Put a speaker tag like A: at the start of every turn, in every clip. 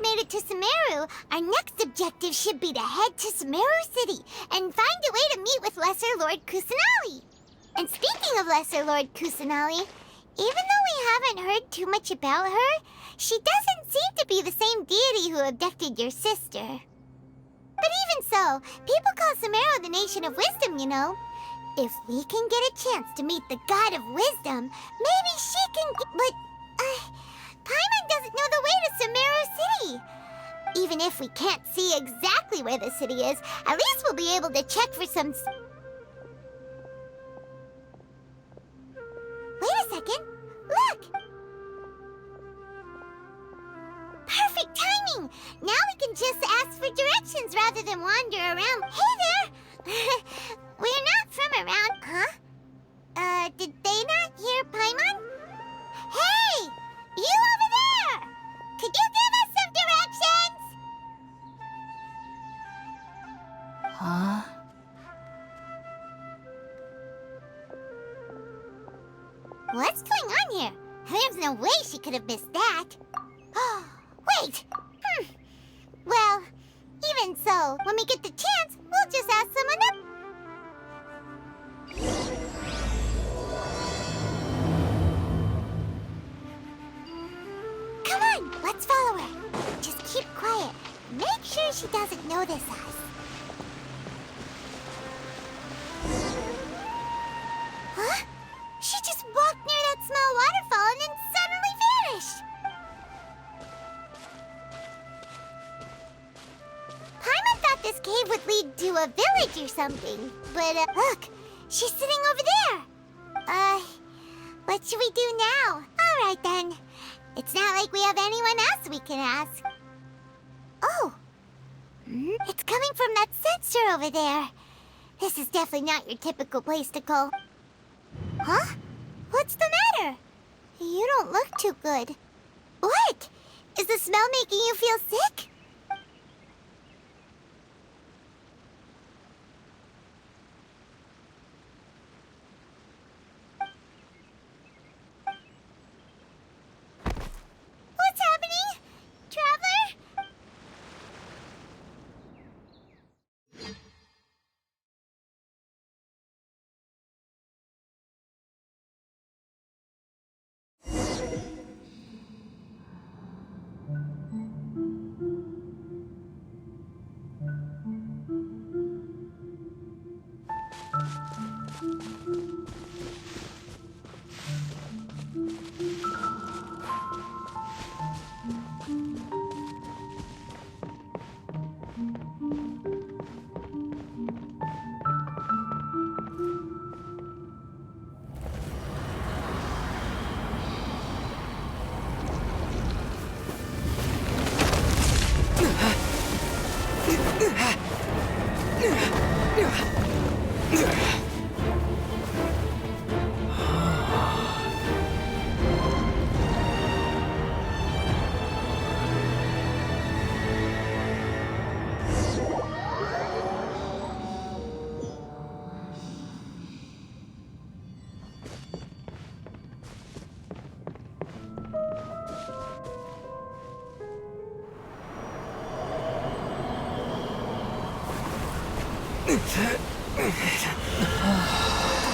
A: Made it to Sumeru, our next objective should be to head to Sumeru City and find a way to meet with Lesser Lord Kusanali. And speaking of Lesser Lord Kusanali, even though we haven't heard too much about her, she doesn't seem to be the same deity who abducted your sister. But even so, people call Sumeru the Nation of Wisdom, you know. If we can get a chance to meet the God of Wisdom, maybe she can but, Paimon doesn't know the way to Sumeru City. Even if we can't see exactly where the city is, at least we'll be able to check for some... Wait a second. Look! Perfect timing! Now we can just ask for directions rather than wander around. Hey there! We're not from around, huh? Did they not hear Paimon? Hey! You over there! Could you give us some directions?
B: Huh?
A: What's going on here? There's no way she could have missed that. Oh, wait! Well, even so, when we get the chance, we'll just ask someone else. Come on, let's follow her. Just keep quiet. Make sure she doesn't notice us. Huh? She just walked near that small waterfall and then suddenly vanished. Paimon thought this cave would lead to a village or something. But, look, she's sitting over there. What should we do now? All right, then. It's not like we have anyone else we can ask. Oh. It's coming from that sensor over there. This is definitely not your typical place to go. Huh? What's the matter? You don't look too good. What? Is the smell making you feel sick? What's happening? Traveler?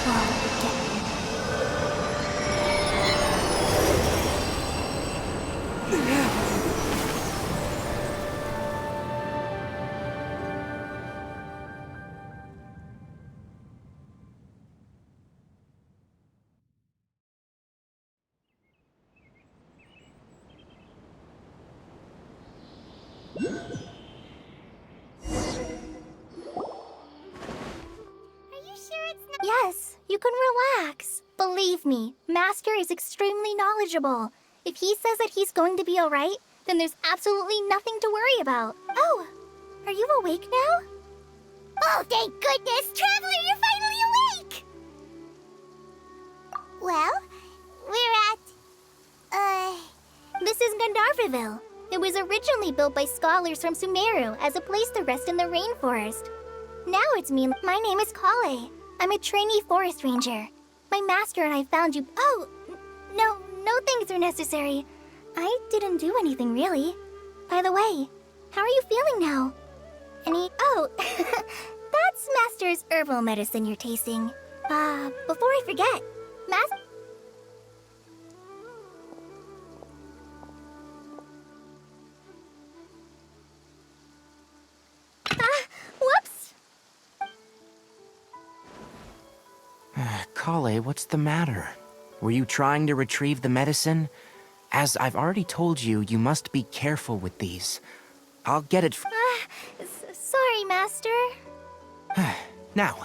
A: Come on, get
C: Yes, you can relax. Believe me, Master is extremely knowledgeable. If he says that he's going to be alright, then there's absolutely nothing to worry about. Oh, are you awake now?
A: Oh, thank goodness! Traveler, you're finally awake! Well, we're at...
C: This is Gandharvaville. It was originally built by scholars from Sumeru as a place to rest in the rainforest. Now it's me. My name is Kale. I'm a trainee forest ranger. My master and I found you. Oh, no things are necessary. I didn't do anything really. By the way, how are you feeling now? Oh, that's Master's herbal medicine you're tasting. Before I forget, whoops!
D: Kale, what's the matter? Were you trying to retrieve the medicine? As I've already told you, you must be careful with these. I'll get it
C: Sorry, Master.
D: Now,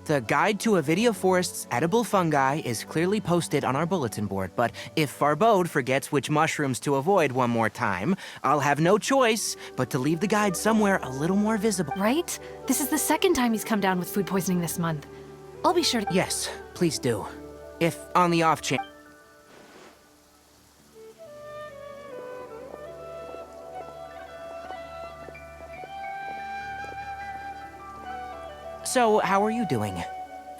D: the guide to Avidia Forest's edible fungi is clearly posted on our bulletin board, but if Farbode forgets which mushrooms to avoid one more time, I'll have no choice but to leave the guide somewhere a little more visible.
B: Right? This is the second time he's come down with food poisoning this month. I'll be sure to...
D: Yes, please do. If on the off chance... So, how are you doing?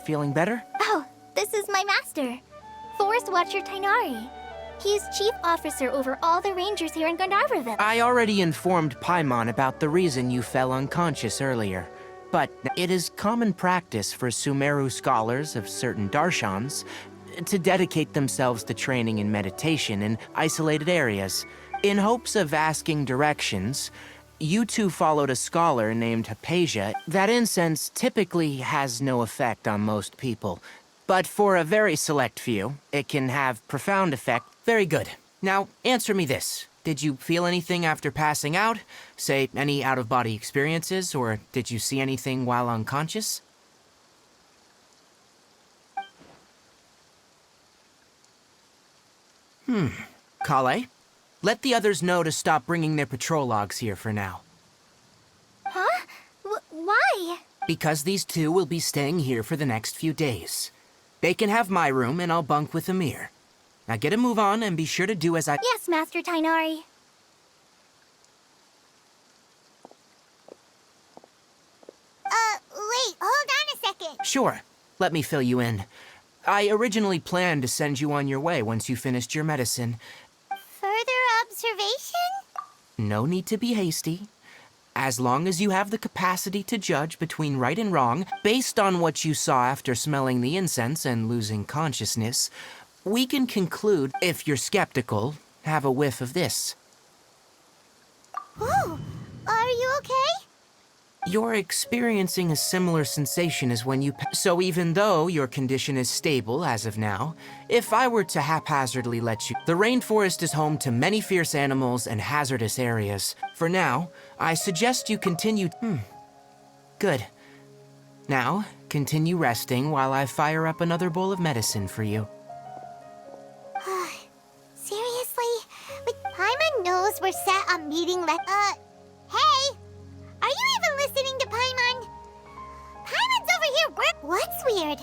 D: Feeling better?
C: Oh, this is my master, Forest Watcher Tainari. He's chief officer over all the rangers here in Gandharvaville.
D: I already informed Paimon about the reason you fell unconscious earlier. But it is common practice for Sumeru scholars of certain darshans to dedicate themselves to training in meditation in isolated areas. In hopes of asking directions, you two followed a scholar named Hypatia. That incense typically has no effect on most people, but for a very select few, it can have profound effect. Very good. Now, answer me this. Did you feel anything after passing out? Say, any out-of-body experiences, or did you see anything while unconscious? Kale, let the others know to stop bringing their patrol logs here for now.
C: Huh? Why?
D: Because these two will be staying here for the next few days. They can have my room, and I'll bunk with Amir. Now get a move on, and be sure to do as I...
C: Yes, Master Tainari.
A: Wait, hold on a second.
D: Sure. Let me fill you in. I originally planned to send you on your way once you finished your medicine.
A: Further observation?
D: No need to be hasty. As long as you have the capacity to judge between right and wrong, based on what you saw after smelling the incense and losing consciousness, we can conclude, if you're skeptical, have a whiff of this.
A: Ooh, are you okay?
D: You're experiencing a similar sensation as when you... So even though your condition is stable as of now, if I were to haphazardly let you... The rainforest is home to many fierce animals and hazardous areas. For now, I suggest you continue... Good. Now, continue resting while I fire up another bowl of medicine for you.
A: Seriously? But Paimon knows we're set on meeting hey! Are you even listening to Paimon? Paimon's over here What's weird?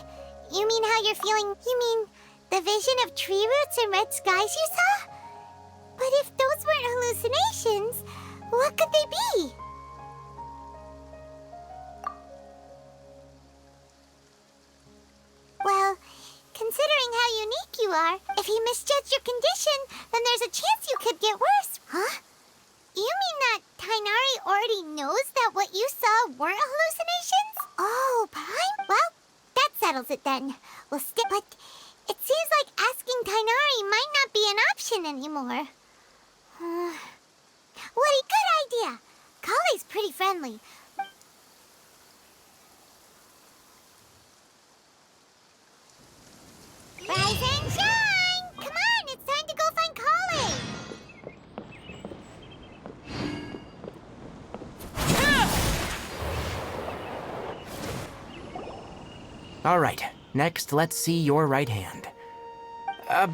A: You mean how you're feeling? You mean the vision of tree roots and red skies you saw? But if those weren't hallucinations, what could they be? Well, considering how unique you are, if he misjudged your condition, then there's a chance you could get worse. Huh? You mean that Tainari already knows that what you saw weren't hallucinations? Oh, Paim? Well, that settles it then. We'll stick. But it seems like asking Tainari might not be an option anymore. What a good idea! Kale's pretty friendly. Rise and shine! Come on, it's time to go find Kale!
D: All right, next let's see your right hand.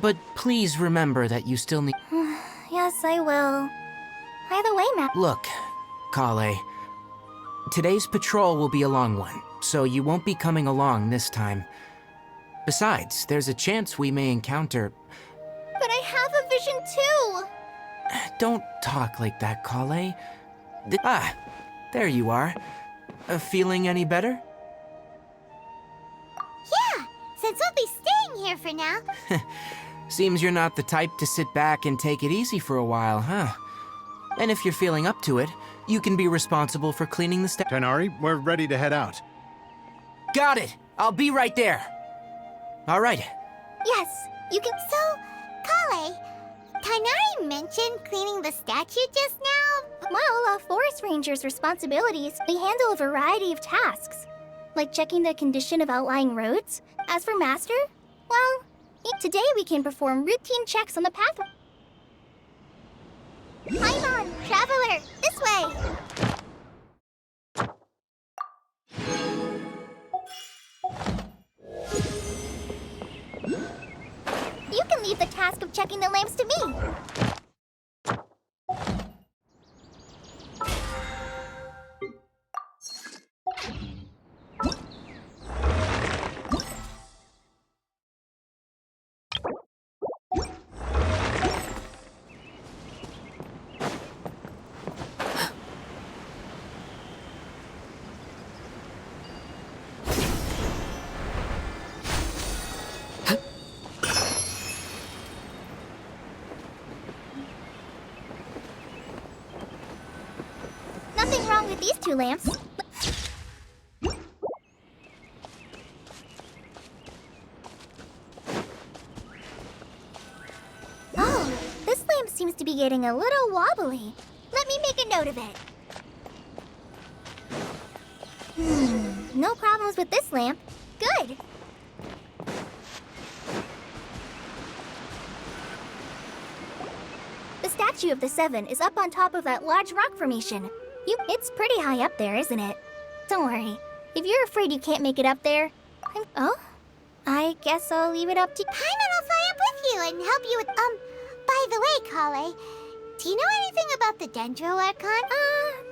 D: But please remember that you still need...
C: Yes, I will. By the way,
D: Look, Kale. Today's patrol will be a long one, so you won't be coming along this time. Besides, there's a chance we may encounter...
C: But I have a vision too!
D: Don't talk like that, Kale. There you are. Feeling any better?
A: Yeah, since we'll be staying here for now.
D: Seems you're not the type to sit back and take it easy for a while, huh? And if you're feeling up to it, you can be responsible for cleaning the
E: Tighnari, we're ready to head out.
D: Got it! I'll be right there! Alright.
C: Yes, you can.
A: So, Kale, Tighnari mentioned cleaning the statue just now?
C: Well, a forest ranger's responsibilities, they handle a variety of tasks, like checking the condition of outlying roads. As for Master, well, today we can perform routine checks on the pathway. Paimon, Traveler, this way! You can leave the task of checking the lamps to me. Nothing wrong with these two lamps. Oh, this lamp seems to be getting a little wobbly. Let me make a note of it. No problems with this lamp. Good. The statue of the Seven is up on top of that large rock formation. It's pretty high up there, isn't it? Don't worry. If you're afraid you can't make it up there, Oh? I guess I'll leave it up to...
A: Paimon will fly up with you and help you with, by the way, Kale, do you know anything about the Dendro Archon?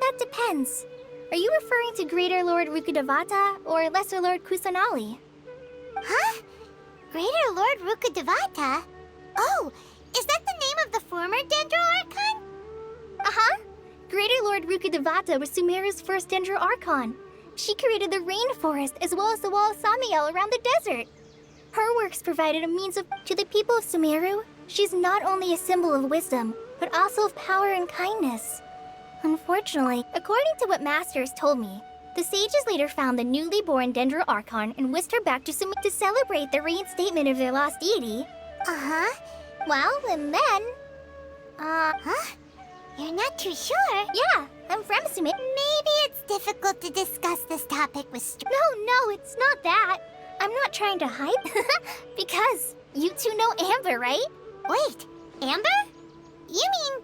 C: That depends. Are you referring to Greater Lord Rukkhadevata or Lesser Lord Kusanali?
A: Huh? Greater Lord Rukkhadevata? Oh, is that the name of the former Dendro Archon?
C: Uh-huh. Greater Lord Rukkhadevata was Sumeru's first Dendro Archon. She created the rainforest as well as the wall of Samiel around the desert. Her works provided a means to the people of Sumeru. She's not only a symbol of wisdom, but also of power and kindness. Unfortunately, according to what Masters told me, the sages later found the newly born Dendro Archon and whisked her back to Sumeru to celebrate the reinstatement of their lost deity.
A: Uh-huh.
C: Well, and then...
A: Huh? You're not too sure?
C: Yeah, I'm from Sumeru.
A: Maybe it's difficult to discuss this topic with
C: No, it's not that. I'm not trying to hide. Because you two know Amber, right?
A: Wait, Amber? You mean...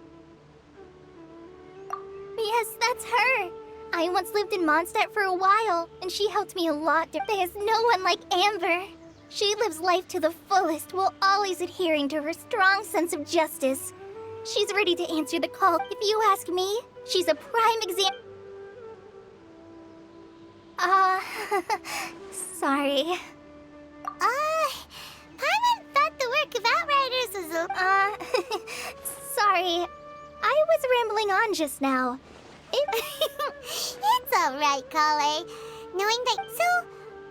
C: Yes, that's her. I once lived in Mondstadt for a while, and she helped me a lot. There's no one like Amber. She lives life to the fullest while always adhering to her strong sense of justice. She's ready to answer the call. If you ask me, she's a prime example. Sorry.
A: Paimon thought the work of Outriders was
C: Sorry. I was rambling on just now.
A: It's alright, Kale. Knowing that... So,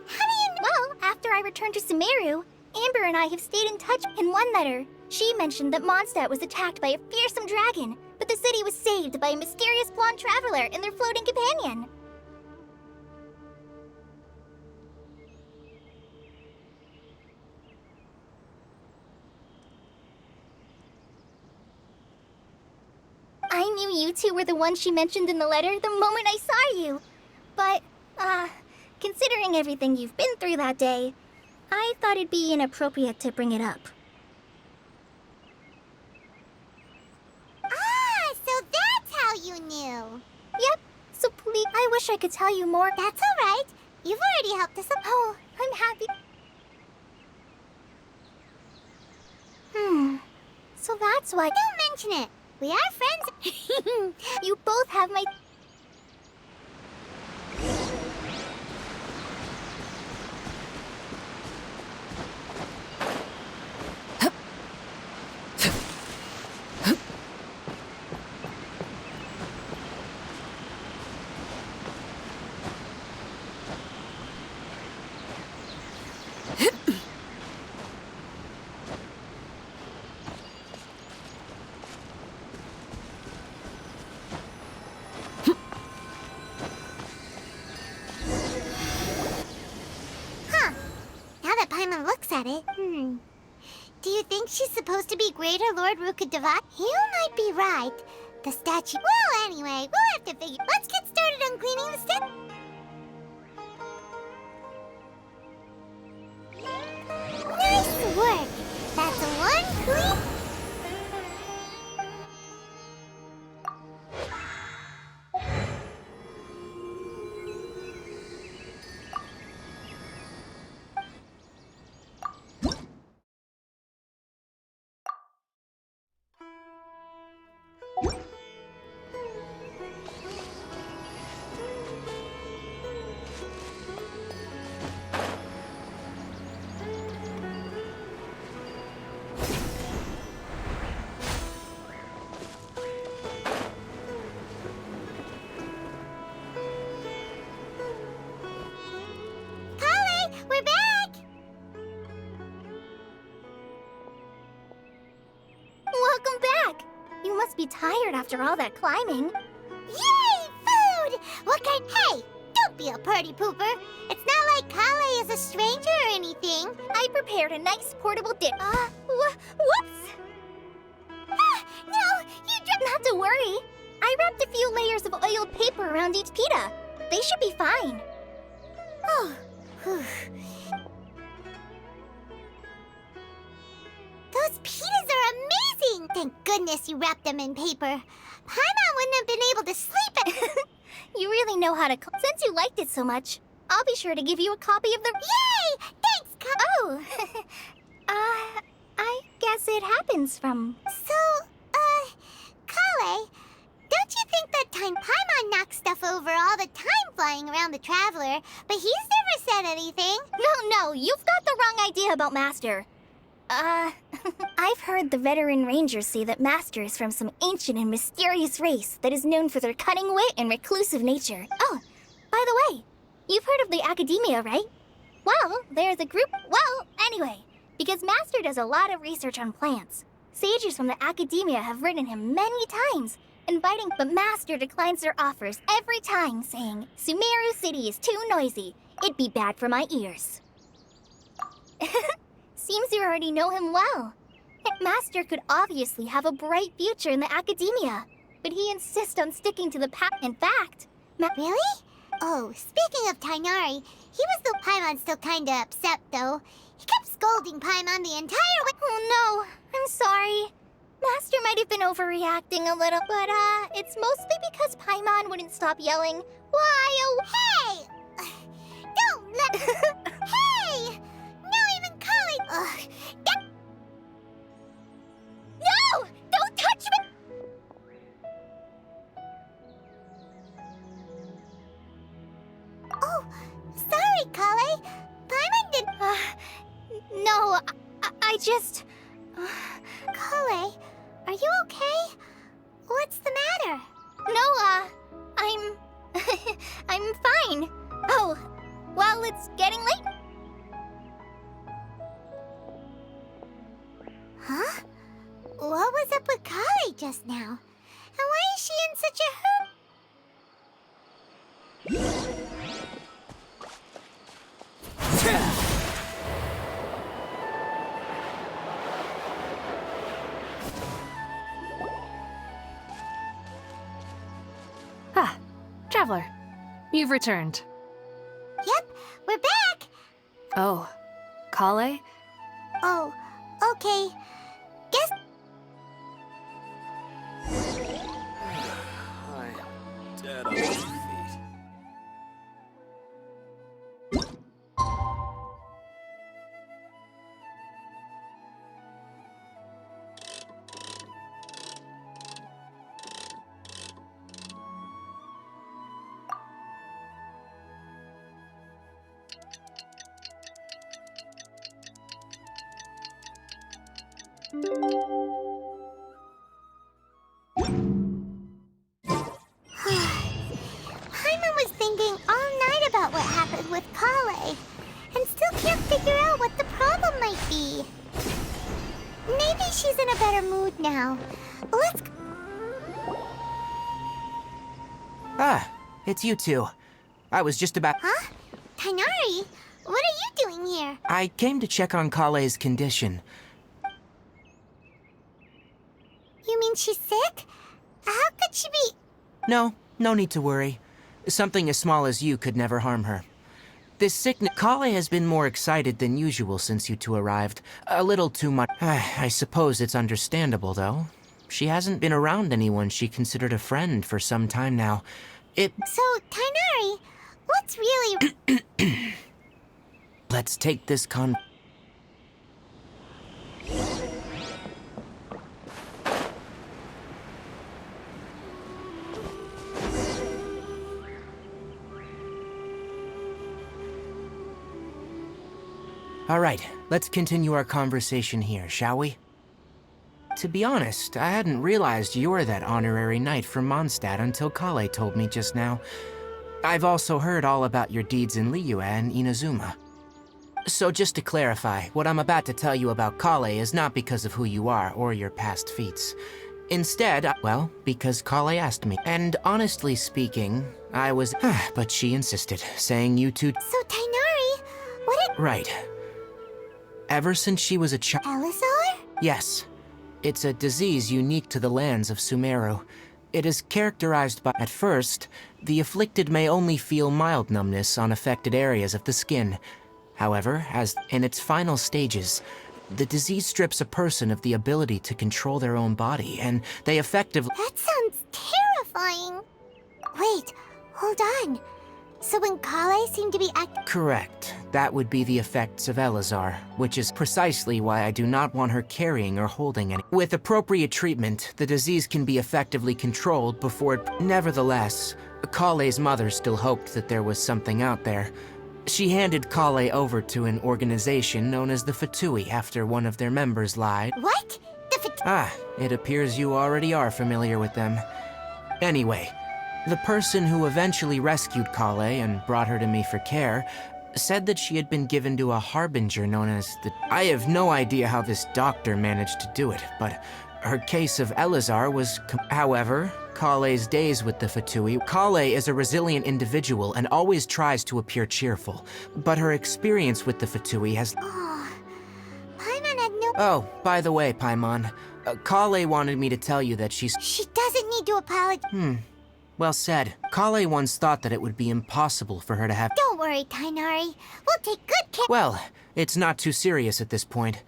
A: how do you know...
C: Well, after I returned to Sumeru, Amber and I have stayed in touch. In one letter, she mentioned that Mondstadt was attacked by a fearsome dragon, but the city was saved by a mysterious blonde traveler and their floating companion. I knew you two were the ones she mentioned in the letter the moment I saw you. But, considering everything you've been through that day, I thought it'd be inappropriate to bring it up.
A: So that's how you knew.
C: Yep, so please, I wish I could tell you more.
A: That's alright. You've already helped us.
C: Oh, I'm happy. So that's why.
A: Don't mention it. We are friends.
C: You both have my.
A: Huh. Now that Paimon looks at it, do you think she's supposed to be Greater Lord Rukkhadevati? You might be right. The statue. Well, anyway, we'll have to figure. Let's get started on cleaning the statue. Nice work. That's one clean. Kale, we're back.
C: Welcome back. You must be tired after all that climbing.
A: Yay, food! What kind? Hey, don't be a party pooper. It's not like Kale is a stranger or anything.
C: I prepared a nice portable dish. Whoops!
A: No, you
C: Not to worry. I wrapped a few layers of oiled paper around each pita. They should be fine.
A: Oh, whew. Those pitas are amazing! Thank goodness you wrapped them in paper. Paimon wouldn't have been able to sleep.
C: You really know how to cook. Since you liked it so much, I'll be sure to give you a copy of the.
A: Yay! Thanks,
C: Oh! I guess it happens from.
A: So, Kale, don't you think that time Paimon knocks stuff over all the time flying around the Traveler, but he's never said anything?
C: No, you've got the wrong idea about Master. I've heard the veteran rangers say that Master is from some ancient and mysterious race that is known for their cunning wit and reclusive nature. Oh, by the way, you've heard of the Academia, right? Well, there's a group. Well, anyway, because Master does a lot of research on plants, sages from the Academia have written him many times, inviting, but Master declines their offers every time, saying, Sumeru City is too noisy. It'd be bad for my ears. Seems you already know him well. Master could obviously have a bright future in the Academia, but he insists on sticking to the path. In fact,
A: Really? Oh, speaking of Tainari, he was the Paimon's still kinda upset, though. He kept scolding Paimon the entire way.
C: Oh no, I'm sorry. Master might have been overreacting a little, but it's mostly because Paimon wouldn't stop yelling, "Why, oh,
A: Hey! Don't let... Hey! Now even Kale... Ugh,
C: no! Don't touch me!"
A: Oh, sorry, Kale. Paimon did...
C: No, I just...
A: Kale, are you okay? What's the matter?
C: No, I'm... I'm fine. Oh, well, it's getting late.
A: Huh? What was up with Kale just now? And why is she in such a hurry?
B: Ah, Traveler, you've returned.
A: Yep, we're back!
B: Oh, Kale?
A: Oh, okay. Guess...
F: I'm dead on my feet.
A: Paimon was thinking all night about what happened with Kale, and still can't figure out what the problem might be. Maybe she's in a better mood now. Let's...
D: Ah, it's you two. I was just about...
A: Huh? Tainari? What are you doing here?
D: I came to check on Kale's condition.
A: You mean she's sick? How could she be...
D: No need to worry. Something as small as you could never harm her. This sickness... Kale has been more excited than usual since you two arrived. A little too much. I suppose it's understandable, though. She hasn't been around anyone she considered a friend for some time now.
A: So, Tainari, what's really...
D: Let's take this All right, let's continue our conversation here, shall we? To be honest, I hadn't realized you're that honorary knight from Mondstadt until Kale told me just now. I've also heard all about your deeds in Liyue and Inazuma. So just to clarify, what I'm about to tell you about Kale is not because of who you are or your past feats. Instead, well, because Kale asked me. And honestly speaking, I was... but she insisted, saying you two...
A: So, Tainari, what...
D: Right. Ever since she was a child...
A: Elazar?
D: Yes. It's a disease unique to the lands of Sumeru. It is characterized by... At first, the afflicted may only feel mild numbness on affected areas of the skin. However, as in its final stages, the disease strips a person of the ability to control their own body, and they effectively...
A: That sounds terrifying. Wait, hold on. So when Kale seemed to be
D: Correct. That would be the effects of Elazar, which is precisely why I do not want her carrying or holding any. With appropriate treatment, the disease can be effectively controlled before it... Nevertheless, Kale's mother still hoped that there was something out there. She handed Kale over to an organization known as the Fatui after one of their members lied.
A: What?
D: It appears you already are familiar with them. Anyway, the person who eventually rescued Kale and brought her to me for care said that she had been given to a harbinger known as the... I have no idea how this doctor managed to do it, but her case of Elazar was... However, Kale's days with the Fatui... Kale is a resilient individual and always tries to appear cheerful, but her experience with the Fatui has...
A: Oh, Paimon had no...
D: Oh, by the way, Paimon, Kale wanted me to tell you that she's...
A: She doesn't need to apologize.
D: Well said. Kale once thought that it would be impossible for her to have...
A: Don't worry, Tainari. We'll take good care...
D: Well, it's not too serious at this point.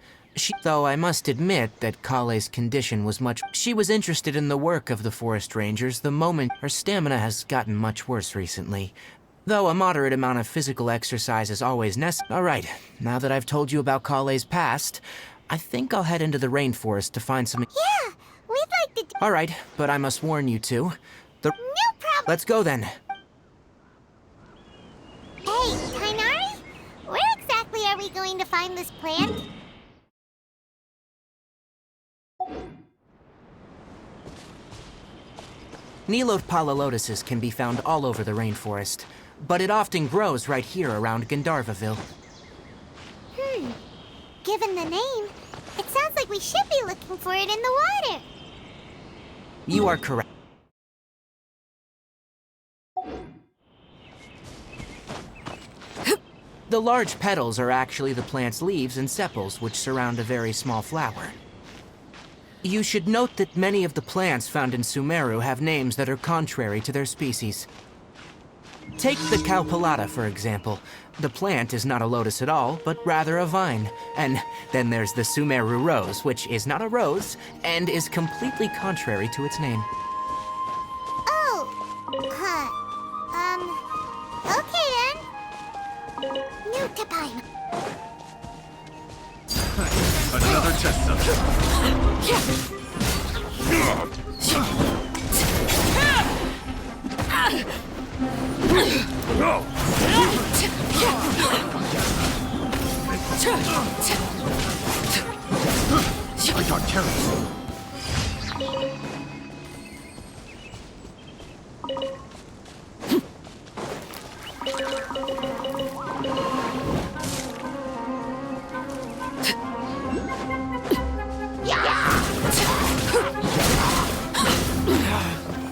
D: Though I must admit that Kale's condition was much... She was interested in the work of the forest rangers the moment her stamina has gotten much worse recently. Though a moderate amount of physical exercise is always necessary. Alright, now that I've told you about Kale's past, I think I'll head into the rainforest to find some...
A: Yeah, we'd like to...
D: Alright, but I must warn you two.
A: No problem.
D: Let's go then.
A: Hey, Tainari, where exactly are we going to find this plant?
D: Nilote palalotuses can be found all over the rainforest, but it often grows right here around Gandharvaville.
A: Given the name, it sounds like we should be looking for it in the water.
D: You are correct. The large petals are actually the plant's leaves and sepals, which surround a very small flower. You should note that many of the plants found in Sumeru have names that are contrary to their species. Take the Cowpelata, for example. The plant is not a lotus at all, but rather a vine. And then there's the Sumeru rose, which is not a rose, and is completely contrary to its name.
A: Oh, okay then. New to Paimon.
E: Another test subject. I got careless.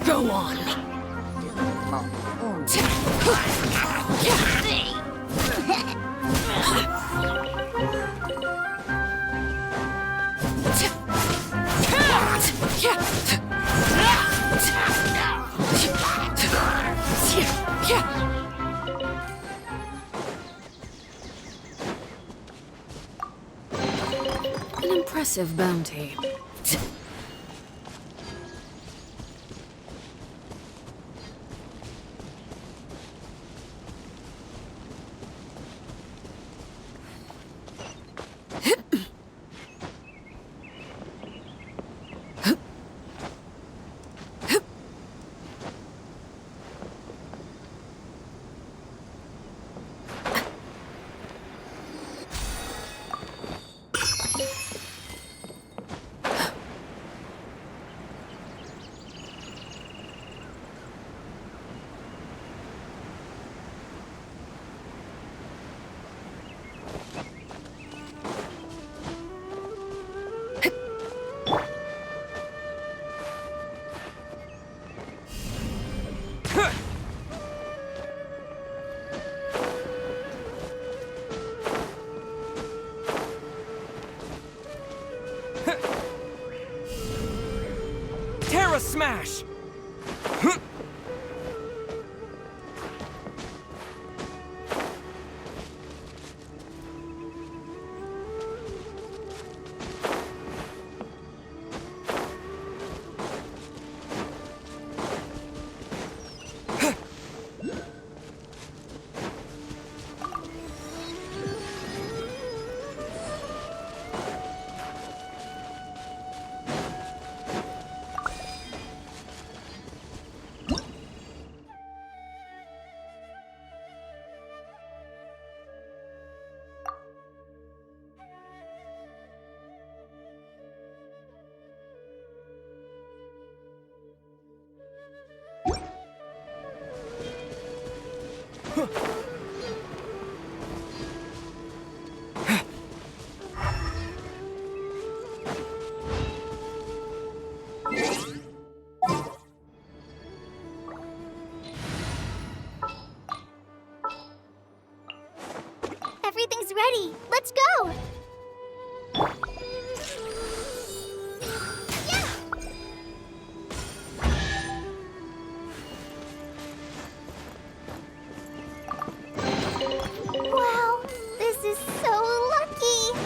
B: Go on. An impressive bounty.
F: Terra Smash!
C: Everything's ready. Let's go! Wow, this is so lucky!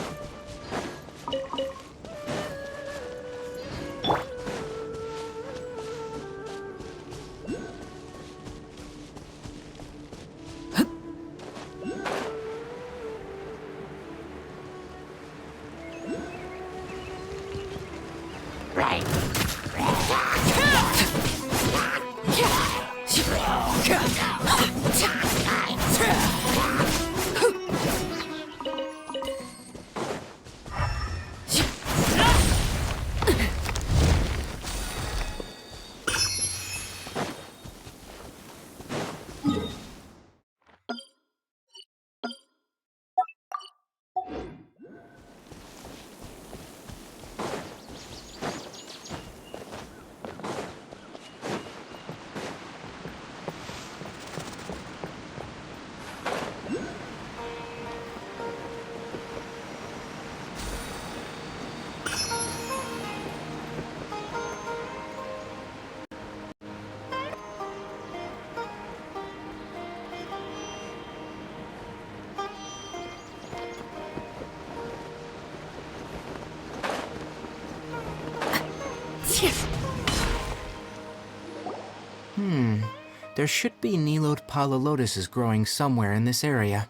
D: There should be Nilode Palalotuses growing somewhere in this area.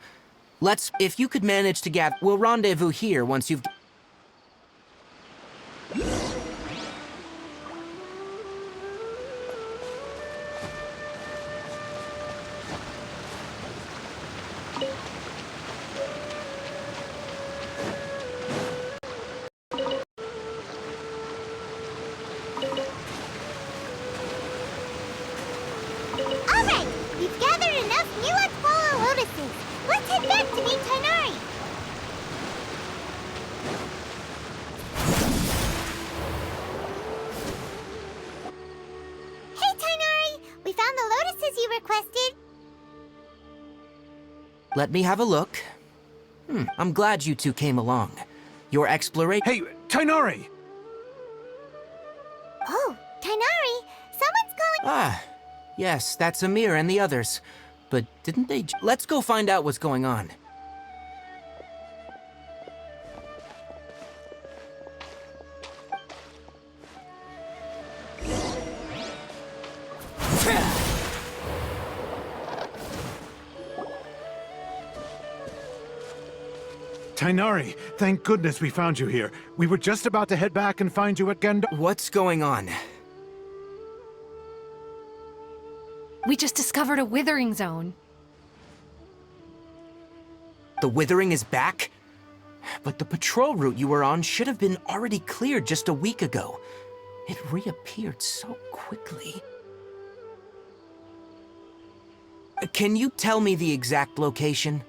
D: If you could manage to gather, we'll rendezvous here once you've...
A: Hey, Tainari! We found the lotuses you requested.
D: Let me have a look. I'm glad you two came along. Your exploration.
E: Hey, Tainari!
A: Oh, Tainari! Someone's calling.
D: Ah, yes, that's Amir and the others. But didn't they? Let's go find out what's going on.
E: Tainari, thank goodness we found you here. We were just about to head back and find you at Gandar.
D: What's going on?
B: We just discovered a withering zone.
D: The Withering is back? But the patrol route you were on should have been already cleared just a week ago. It reappeared so quickly. Can you tell me the exact location?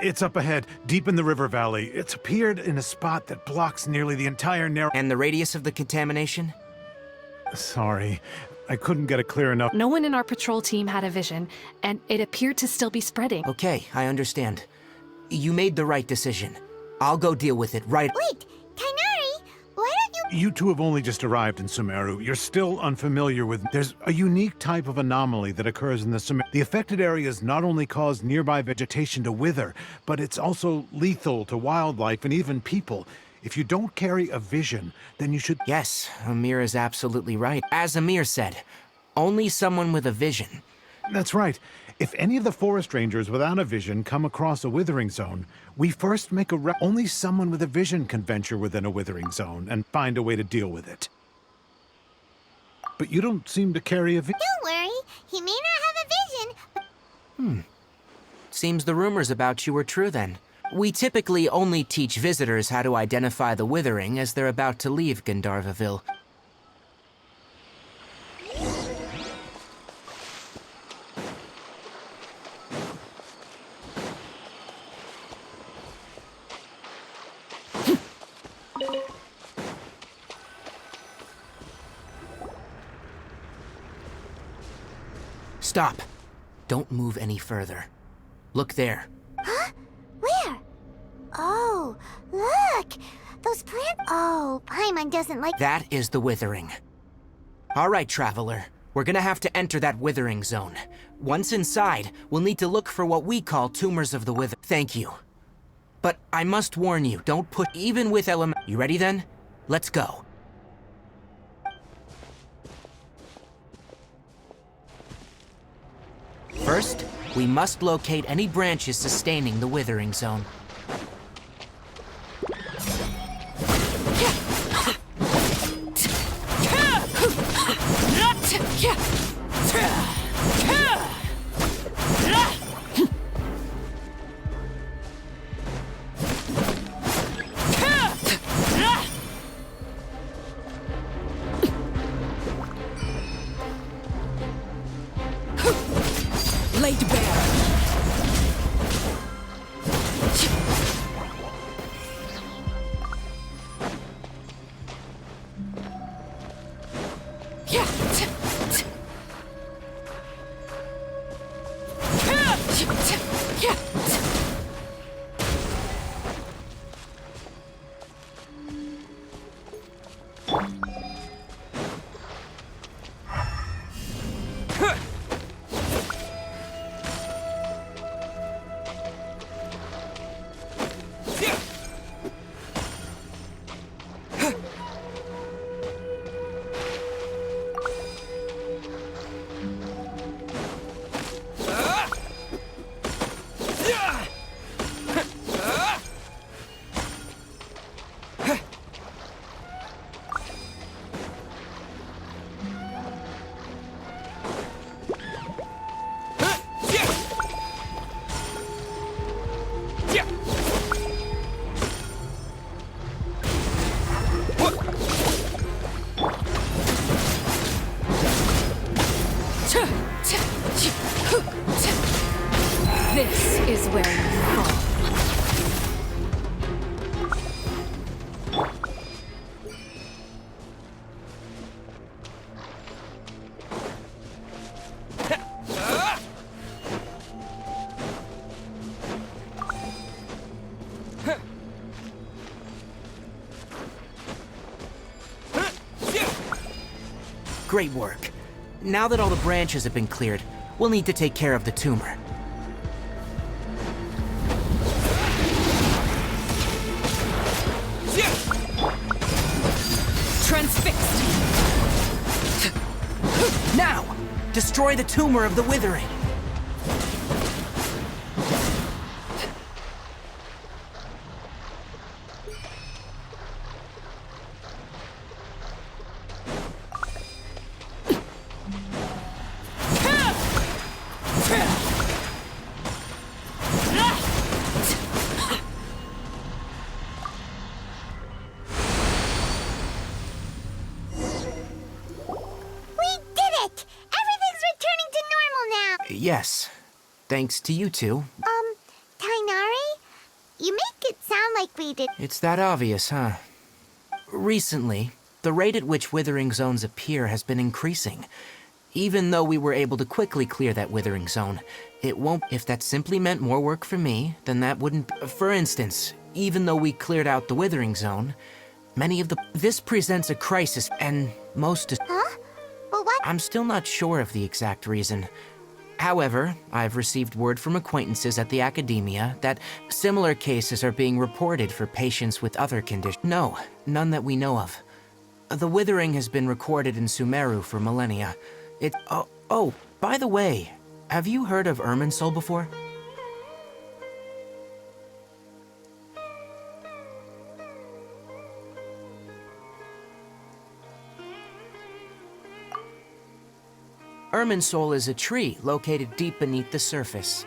E: It's up ahead, deep in the river valley. It's appeared in a spot that blocks nearly the entire narrow...
D: And the radius of the contamination?
E: Sorry, I couldn't get it clear enough.
B: No one in our patrol team had a vision, and it appeared to still be spreading.
D: Okay, I understand. You made the right decision. I'll go deal with it right...
A: Wait, Tainari! Why don't you...
E: You two have only just arrived in Sumeru. You're still unfamiliar with... There's a unique type of anomaly that occurs in the Sumeru. The affected areas not only cause nearby vegetation to wither, but it's also lethal to wildlife and even people. If you don't carry a vision, then you should...
D: Yes, Amir is absolutely right. As Amir said, only someone with a vision.
E: That's right. If any of the forest rangers without a vision come across a withering zone, we first make a only someone with a vision can venture within a withering zone and find a way to deal with it. But you don't seem to carry a vision.
A: Don't worry, he may not have a vision, but
D: Seems the rumors about you were true then. We typically only teach visitors how to identify the Withering as they're about to leave Gandharvaville. Stop. Don't move any further. Look there.
A: where? Oh, look! Those plants... Oh, Paimon doesn't like...
D: That is the Withering. All right, Traveler. We're gonna have to enter that Withering zone. Once inside, we'll need to look for what we call tumors of the Wither. Thank you. But I must warn you, don't put... Even with element... You ready then? Let's go. First, we must locate any branches sustaining the Withering zone.
F: Laid bare.
D: Great work. Now that all the branches have been cleared, we'll need to take care of the tumor.
B: Transfixed!
D: Now! Destroy the tumor of the withering! Yes, thanks to you two.
A: Tainari? You make it sound like we did.
D: It's that obvious, huh? Recently, the rate at which withering zones appear has been increasing. Even though we were able to quickly clear that withering zone, it won't. If that simply meant more work for me, then that wouldn't. For instance, even though we cleared out the withering zone, many of the. This presents a crisis, and most.
A: Huh? But what?
D: I'm still not sure of the exact reason. However, I've received word from acquaintances at the academia that similar cases are being reported for patients with other conditions. No, none that we know of. The withering has been recorded in Sumeru for millennia. Oh, by the way, have you heard of Irminsul before? Irminsul is a tree located deep beneath the surface.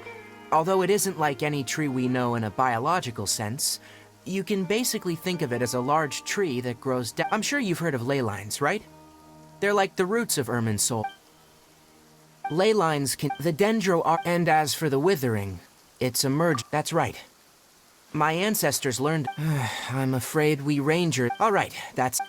D: Although it isn't like any tree we know in a biological sense, you can basically think of it as a large tree that grows down. I'm sure you've heard of ley lines, right? They're like the roots of Irminsul. Ley lines can... The dendro are... And as for the withering, it's emerged. That's right. My ancestors learned... I'm afraid we ranger... All right, that's...